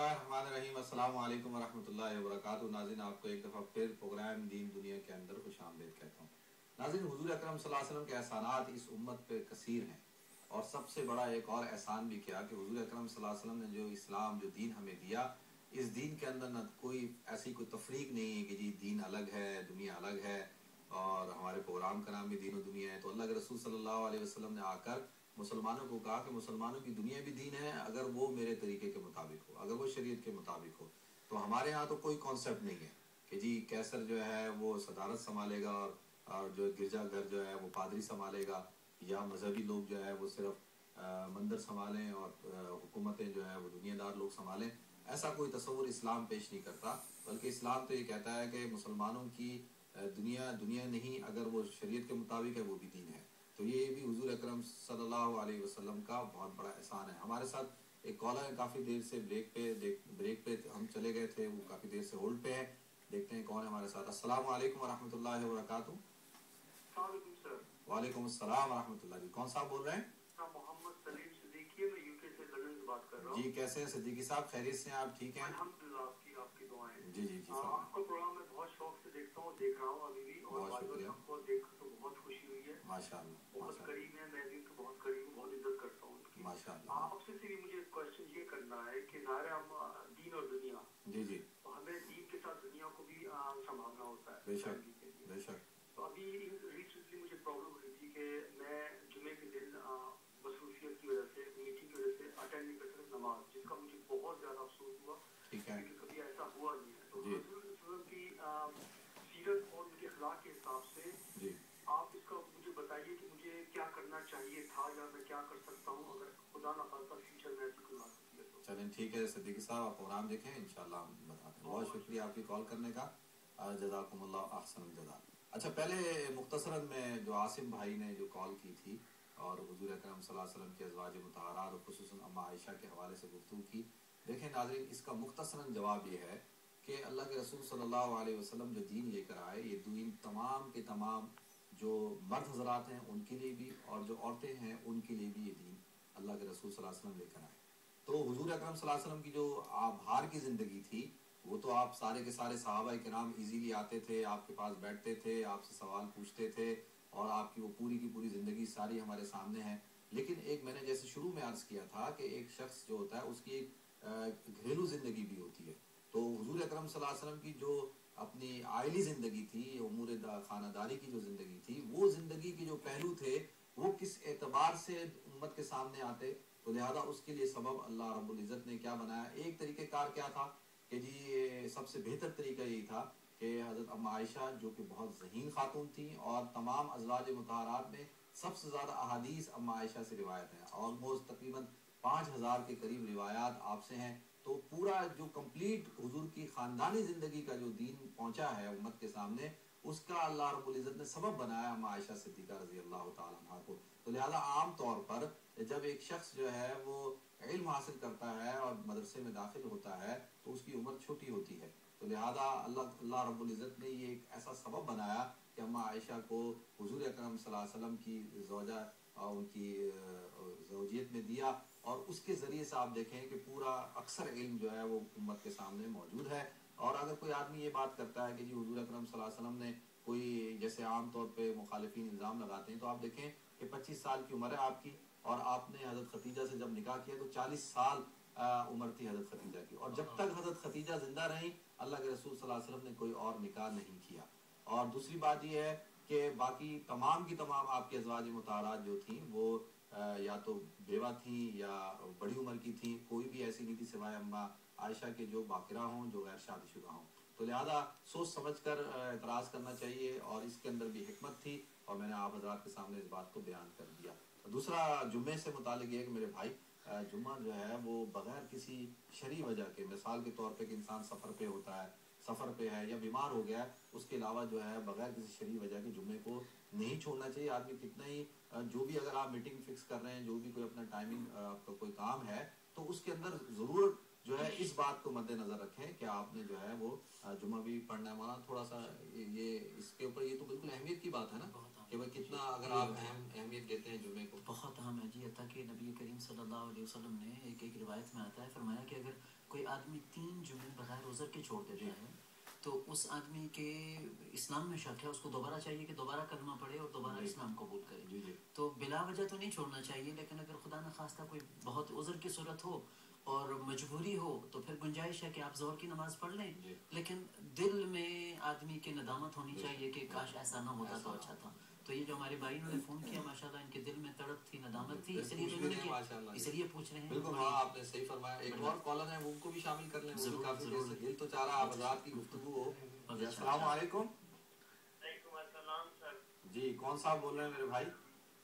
बिस्मिल्लाहिर्रहमानिर्रहीम। अस्सलाम वालेकुम वरहमतुल्लाहि वबरकातुहू। नाज़रीन, आपको एक दफ़ा फिर प्रोग्राम दीन दुनिया के अंदर खुशामदीद कहता हूँ। नाज़रीन, हुज़ूर अकरम सल्लल्लाहु अलैहि वसल्लम के एहसानात इस उम्मत पे कसीर हैं, और सबसे बड़ा एक और एहसान भी किया कि हुज़ूर अकरम सल्लल्लाहु अलैहि वसल्लम ने जो इस्लाम, जो दीन हमें दिया, इस दीन के अंदर न कोई ऐसी कोई तफरीक नहीं है कि जी दीन अलग है, दुनिया अलग है, और हमारे प्रोग्राम का नाम भी दीन और दुनिया है। तो अल्लाह के रसूल सल्लल्लाहु अलैहि वसल्लम ने आकर मुसलमानों को कहा कि मुसलमानों की दुनिया भी दीन है, अगर वो मेरे तरीके के मुताबिक हो, अगर वो शरीयत के मुताबिक हो। तो हमारे यहाँ तो कोई कॉन्सेप्ट नहीं है कि जी कैसर जो है वो सदारत संभालेगा, और जो गिरजा घर जो है वो पादरी संभालेगा, या मजहबी लोग जो है वो सिर्फ मंदिर संभालें, और हुकूमतें जो है वो दुनियादार लोग संभालें। ऐसा कोई तस्वुर इस्लाम पेश नहीं करता, बल्कि इस्लाम तो ये कहता है कि मुसलमानों की दुनिया दुनिया नहीं, अगर वो शरीयत के मुताबिक है वो भी दीन है। तो ये भी हुजूर अकरम सल्लल्लाहु अलैहि वसल्लम का बहुत बड़ा एहसान है। हमारे साथ एक कॉलर है, काफ़ी देर से ब्रेक पे हम चले गए थे, वो काफ़ी देर से होल्ड पे है। देखते हैं कौन है हमारे साथ। अस्सलाम वालेकुम वरहमतुल्लाहि वबरकातुहू। वालेकुम अस्सलाम वरहमतुल्लाह। जी कौन साहब बोल रहे हैं? मोहम्मद सलीम सिद्दीकी, मैं यूके से लंदन से बात कर रहा हूँ। जी कैसे हैं सिद्दीकी साहब, खैरियत से हैं आप? ठीक हैं अल्हम्दुलिल्लाह, आपकी दुआएं। जी जी जी आपका प्रोग्राम मैं बहुत शौक से देखता हूँ, देख रहा हूँ अभी भी, और बहुत शुक्रिया। आपको देख तो बहुत खुशी हुई है। माशाअल्लाह बहुत करीब है, मैं भी उनके बहुत करीब हूँ, बहुत इज्जत करता हूँ उनकी। माशाअल्लाह। आपसे भी मुझे क्वेश्चन ये करना है कि ज़ाहिर हम दीन और दुनिया, जी जी, तो हमें दीन के साथ दुनिया को भी संभालना होता है। बेशक बेशक। तो अभी रिसेंटली मुझे प्रॉब्लम हुई थी कि मैं जुमे के दिन मसरूफियत की वजह से, मीटिंग की वजह से अटेंड नहीं कर सकता नमाज, जिसका मुझे बहुत ज़्यादा अफसोस हुआ, ठीक है क्योंकि कभी ऐसा हुआ नहीं है। तो जी रसूल वसल्लम की सीरत और उनके अखलाक के हिसाब से जी। आप इसका मुझे बताइए कि मुझे क्या करना चाहिए था, या मैं क्या कर सकता हूँ अगर खुदा न खास्ता फ्यूचर में ऐसी कोई बात होती है तो। चलें ठीक है सिद्दीकी साहब, आप प्रोग्राम देखें, इंशाल्लाह हम बताते हैं। बहुत शुक्रिया आपकी कॉल करने का, जज़ाकुमुल्लाह अहसनुल जज़ा। अच्छा, पहले मुख्तसरन में जो आसिम भाई ने जो कॉल की थी और हुजूर अकरम सल्लल्लाहु अलैहि वसल्लम के अज़वाज मुतहहारात और खुसूसन अम्मा आयशा के हवाले से गुफ्तगू की। देखें नाज़रीन, इसका मुख्तसरन जवाब ये है कि अल्लाह के रसूल सल्लल्लाहु अलैहि वसल्लम जो दीन लेकर आए, ये दीन तमाम के तमाम जो मर्द हजरात हैं उनके लिए भी, और जो औरतें हैं उनके लिए भी ये दीन अल्लाह के रसूल सल्लल्लाहु अलैहि वसल्लम लेकर आए। तो हुजूर अकरम सल्लल्लाहु अलैहि वसल्लम की जो आभार की ज़िंदगी थी, वो तो आप सारे के सारे सहाबा किराम इजीली आते थे, आपके पास बैठते थे, आपसे सवाल पूछते थे, और आपकी वो पूरी की पूरी ज़िंदगी सारी हमारे सामने है। लेकिन एक मैंने जैसे शुरू में अर्ज़ किया था कि एक शख्स जो होता है उसकी एक घरेलू ज़िंदगी भी होती है। तो हुजूर अकरम सल्लल्लाहु अलैहि वसल्लम की जो अपनी आइली ज़िंदगी थी, उमूर खानादारी की जो ज़िंदगी थी, वो ज़िंदगी के जो पहलू थे वो किस एतबार से उम्मत के सामने आते, तो लिहाजा उसके लिए सबब अल्लाह रब्बुल इज़्ज़त ने क्या बनाया, एक तरीक़ेकार क्या था कि जी सबसे बेहतर तरीका यही था कि हज़रत अम्मा आयशा जो कि बहुत ज़हीन खातून थी, और तमाम अज़वाज मुतहहारात में सबसे ज़्यादा अहादीस अम्मा आयशा से रिवायत हैं, ऑलमोस्ट तकरीबन 5000 के करीब रिवायात आपसे हैं। तो पूरा जो कंप्लीट हुजूर की ख़ानदानी ज़िंदगी का जो दीन पहुँचा है उम्मत के सामने, उसका अल्लाह रब्बुल इज़्ज़त ने सबब बनाया अम्मा आयशा सिद्दीक़ा रज़ी अल्लाह तआला अन्हा को। तो लिहाजा आम तौर पर जब एक शख्स जो है वो इल्म हासिल करता है और मदरसे में दाखिल होता है तो उसकी उम्र छोटी होती है। तो लिहाजा अल्लाह रब्बुल इज़्ज़त ने ये एक ऐसा सबब बनाया कि अम्मा आयशा को हुजूर अकरम सल्लल्लाहु अलैहि वसल्लम की ज़ौजा उनकी ज़ौजियत में दिया, और उसके ज़रिए से आप देखें कि पूरा अक्सर इल्म जो है वो उम्मत के सामने मौजूद है। और अगर कोई आदमी ये बात करता है कि जी हुजूर अकरम सल्लल्लाहु अलैहि वसल्लम ने कोई, जैसे आम तौर पे मुखालिफिन इल्ज़ाम लगाते हैं, तो आप देखें कि 25 साल की उम्र है आपकी, और आपने हज़रत खतीजा से जब निकाह किया तो 40 साल उम्र थी हज़रत खतीजा की, और जब तक हज़रत खतीजा जिंदा रहीं अल्लाह के रसूल सल्लल्लाहु अलैहि वसल्लम ने कोई और निकाह नहीं किया। और दूसरी बात यह है कि बाकी तमाम की तमाम आपके अज़वाज मुतहहारात जो थी वो या तो बेवा थी या बड़ी उम्र की थी, कोई भी ऐसी नहीं थी सिवाय अम्मा आयशा के जो बाकिरा हों, जो गैर शादीशुदा हों। तो लिहाजा सोच समझ कर एतराज़ करना चाहिए, और इसके अंदर भी हिकमत थी, और मैंने आप हज़रात के सामने इस बात को बयान कर दिया। दूसरा जुम्मे से मुतालिक ये कि मेरे भाई, जुम्मा जो है वो बग़ैर किसी शरई वजह के, मिसाल के तौर पे कि इंसान सफ़र पे होता है, सफ़र पे है या बीमार हो गया है, उसके अलावा जो है बग़ैर किसी शरई वजह के जुम्मे को नहीं छोड़ना चाहिए। आदमी कितना ही जो भी अगर आप मीटिंग फिक्स कर रहे हैं, जो भी कोई अपना टाइमिंग आपका कोई काम है, तो उसके अंदर ज़रूर जो है इस बात को मद्देनज़र रखें कि आपने जो है वो जुम्मा भी पढ़ना है। माना थोड़ा सा ये इसके ऊपर, ये तो बिल्कुल अहमियत की बात है ना कि भाई कितना अगर आप अहमियत देते हैं जुम्मे को। बहुत अहम है जी। अता कि नबी करीम सल्लल्लाहु अलैहि वसल्लम ने एक रिवायत में आता है, फरमाया कि अगर کوئی آدمی 3 جمعے بغیر عذر کے چھوڑ دیتا ہے تو اس آدمی کے اسلام میں شک ہے، اس کو دوبارہ چاہیے کہ دوبارہ کلمہ پڑھے اور دوبارہ اسلام قبول کرے. تو بلا وجہ تو نہیں چھوڑنا چاہیے، لیکن اگر خدا نخواستہ کوئی بہت عذر کی صورت ہو اور مجبوری ہو تو پھر گنجائش ہے کہ آپ ظہر کی نماز پڑھ لیں، لیکن دل میں آدمی کی ندامت ہونی چاہیے کہ کاش ایسا نہ ہوتا تو اچھا تھا. تو یہ جو ہمارے بھائی نے فون کیا ماشاءاللہ ان کے دل میں تڑپ تھی، ندامت تھی، اس لیے پوچھ رہے ہیں. بالکل ہاں آپ نے صحیح فرمایا. ایک اور کالر ہے ان کو بھی شامل کر لیں، وہ بھی کافی دیر سے دل تو چاہ رہا آپ حضرات کی گفتگو ہو. السلام علیکم. وعلیکم السلام سر. جی کون صاحب بول رہے ہیں میرے بھائی؟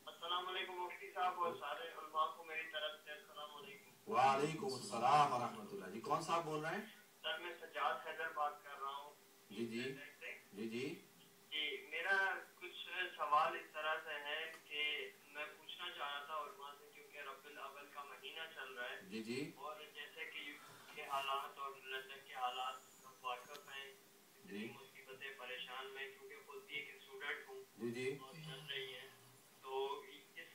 السلام علیکم مفتی صاحب اور سارے علماء کو میری طرف سے السلام علیکم. وعلیکم السلام ورحمۃ اللہ. جی کون صاحب بول رہے ہیں؟ سر میں سجاد حیدر بات کر رہا ہوں. جی جی جی جی جی میرا کچھ سوال اس طرح سے ہے کہ میں پوچھنا چاہ رہا تھا علماء سے، کیونکہ ربیع الاول کا مہینہ چل رہا ہے. جی جی اور جیسے کہ یوروپ کے حالات اور لندن کے حالات ہم واقف ہیں، اتنی مصیبتیں پریشان میں کیونکہ خود بھی ایک اسٹوڈنٹ ہوں جی جی اور چل رہی ہیں. تو اس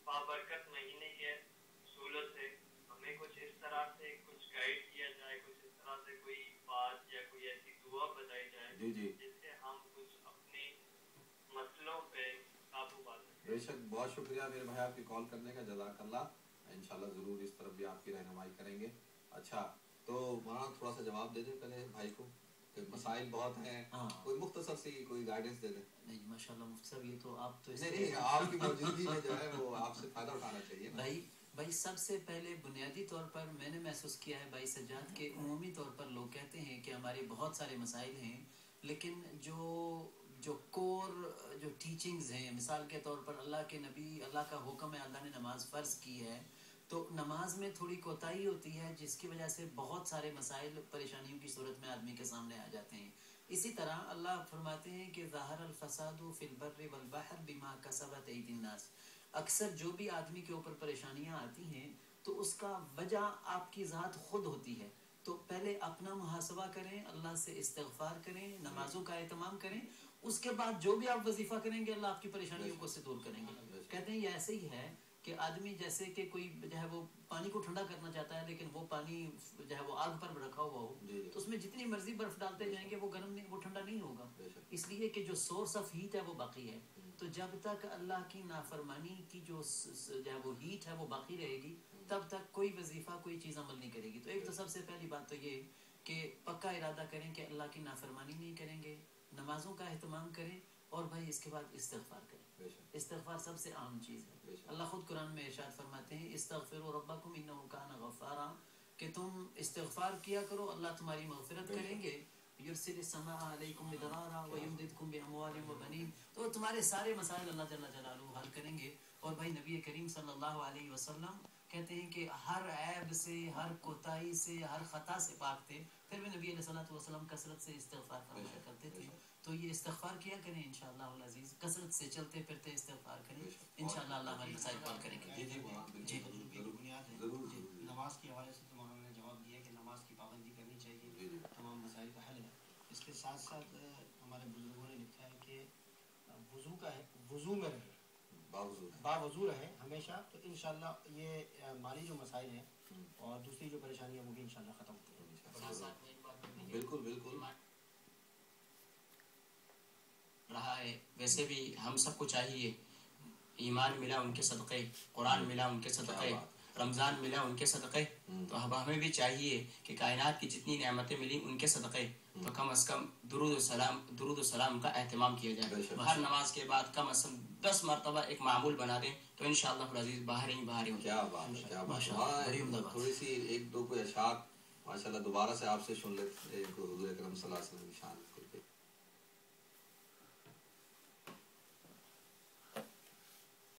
بابرکت مہینے کے سہولت سے ہمیں کچھ اس طرح سے کچھ گائیڈ کیا جائے، کچھ اس طرح سے کوئی بات یا کوئی ایسی دعا بتائی جائے جی جی جس سے ہم کچھ اپنے مسئلوں پہ قابو پا سکیں. بے شک بہت شکریہ میرے بھائی آپ کی کال کرنے کا، جزاک اللہ. انشاءاللہ ضرور اس طرف بھی آپ کی رہنمائی کریں گے. اچھا تو مولانا تھوڑا سا جواب دے دیں پہلے بھائی کو کہ مسائل بہت ہیں، کوئی مختصر سی کوئی گائیڈنس دے دیں. نہیں ماشاءاللہ مفتی صاحب یہ تو آپ تو نہیں آپ کی موجودگی میں جو ہے وہ آپ سے فائدہ اٹھانا چاہیے. بھائی سب سے پہلے بنیادی طور پر میں نے محسوس کیا ہے بھائی سجاد کے عمومی طور پر لوگ کہتے ہیں کہ ہمارے بہت سارے مسائل ہیں، لیکن جو کور جو ٹیچنگز ہیں، مثال کے طور پر اللہ کے نبی، اللہ کا حکم ہے، اللہ نے نماز فرض کی ہے، تو نماز میں تھوڑی کوتاہی ہوتی ہے جس کی وجہ سے بہت سارے مسائل پریشانیوں کی صورت میں آدمی کے سامنے آ جاتے ہیں. اسی طرح اللہ فرماتے ہیں کہ ظاہر الفساد فی البر والبحر بما کسبت ایدی الناس. اکثر جو بھی آدمی کے اوپر پریشانیاں آتی ہیں تو اس کا وجہ آپ کی ذات خود ہوتی ہے. تو پہلے اپنا محاسبہ کریں، اللہ سے استغفار کریں، نمازوں کا اہتمام کریں، اس کے بعد جو بھی آپ وظیفہ کریں گے اللہ آپ کی پریشانیوں کو سے دور کریں گے. کہتے ہیں یہ ایسے ہی ہے کہ آدمی جیسے کہ کوئی جو ہے وہ پانی کو ٹھنڈا کرنا چاہتا ہے لیکن وہ پانی جو ہے وہ آگ پر رکھا ہوا ہو تو اس میں جتنی مرضی برف ڈالتے جائیں گے وہ گرم نہیں، وہ ٹھنڈا نہیں ہوگا، اس لیے کہ جو سورس آف ہیٹ ہے وہ باقی ہے. تو جب تک اللہ کی نافرمانی کی جو ہے وہ ہیٹ ہے وہ باقی رہے گی تب تک کوئی وظیفہ کوئی چیز عمل نہیں کرے گی. تو ایک تو سب سے پہلی بات تو یہ کہ پکا ارادہ کریں کہ اللہ کی نافرمانی نہیں کریں گے، نمازوں کا اہتمام کریں، اور بھائی اس کے بعد استغفار کریں. استغفار سب سے اہم چیز ہے. اللہ خود قرآن میں ارشاد فرماتے ہیں استغفروا ربکم انہ کان غفارا، کہ تم استغفار کیا کرو اللہ تمہاری مغفرت کریں گے. یرسل السماء علیکم مدرارا ویمددکم باموال وبنین، تو تمہارے سارے مسائل اللہ جل جلالہ حل کریں گے. اور بھائی نبی کریم صلی اللہ علیہ وسلم کہتے ہیں کہ ہر عیب سے، ہر کوتاہی سے، ہر خطا سے پاک تھے، پھر بھی نبی علیہ الصلوۃ والسلام کثرت سے استغفار فرمایا کرتے تھے. تو یہ استغفار کیا کریں انشاءاللہ العزیز، کثرت سے چلتے پھرتے استغفار کریں، انشاءاللہ اللہ ہمارے مسائل حل کریں گے. جی بنیاد ہے نماز کے حوالے سے تو مولانا نے جواب دیا کہ نماز کی پابندی کرنی چاہیے، تمام مسائل کا حل ہے. اس کے ساتھ ساتھ ہمارے بزرگوں نے لکھا ہے کہ وضو کا ہے، وضو میں رہے، باوضو رہے ہمیشہ، تو انشاءاللہ یہ مالی جو مسائل ہیں اور دوسری جو پریشانیاں وہ بھی انشاءاللہ ختم ہوتی ہیں. بالکل بالکل رہا ہے. ویسے بھی ہم سب کو چاہیے، ایمان ملا ان کے صدقے، قرآن ملا ان کے صدقے، رمضان ملا ان کے صدقے، تو اب ہمیں بھی چاہیے کہ کائنات کی جتنی نعمتیں ملی ان کے صدقے تو کم از کم درود و سلام کا اہتمام کیا جائے. ہر نماز کے بعد کم از کم 10 مرتبہ ایک معمول بنا دیں تو انشاءاللہ العزیز باہر ہی باہر ہی ہو جائے. کیا بات ہے، کیا بات ہے. تھوڑی سی ایک دو کوئی اشعار ماشاءاللہ دوبارہ سے آپ سے سن لیتے حضور اکرم صلی اللہ علیہ وسلم کی شان.